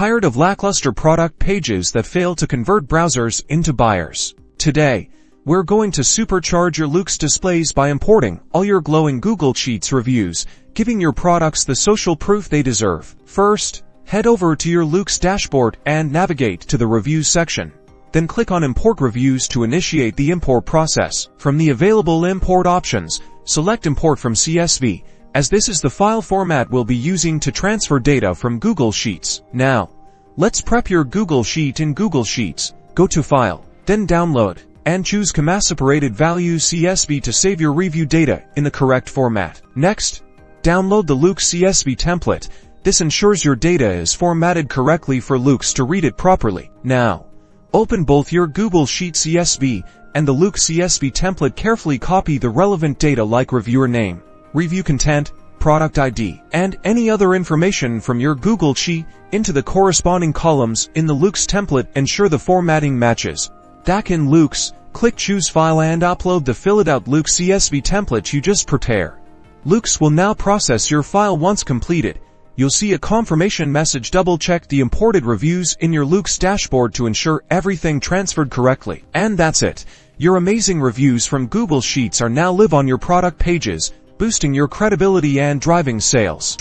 Tired of lackluster product pages that fail to convert browsers into buyers? Today, we're going to supercharge your Loox displays by importing all your glowing Google Sheets reviews, giving your products the social proof they deserve. First, head over to your Loox dashboard and navigate to the Reviews section. Then click on Import Reviews to initiate the import process. From the available import options, select Import from CSV, as this is the file format we'll be using to transfer data from Google Sheets. Now, let's prep your Google Sheet in Google Sheets. Go to File, then Download, and choose Comma Separated Value CSV to save your review data in the correct format. Next, download the Loox CSV template. This ensures your data is formatted correctly for Loox to read it properly. Now, open both your Google Sheet CSV and the Loox CSV template. Carefully copy the relevant data like reviewer name, review content, product ID, and any other information from your Google Sheet into the corresponding columns in the Loox template. Ensure the formatting matches. Back in Loox, click Choose File and upload the filled-out Loox CSV template you just prepared. Loox will now process your file. Once completed, you'll see a confirmation message. Double-check the imported reviews in your Loox dashboard to ensure everything transferred correctly. And that's it. Your amazing reviews from Google Sheets are now live on your product pages, boosting your credibility and driving sales.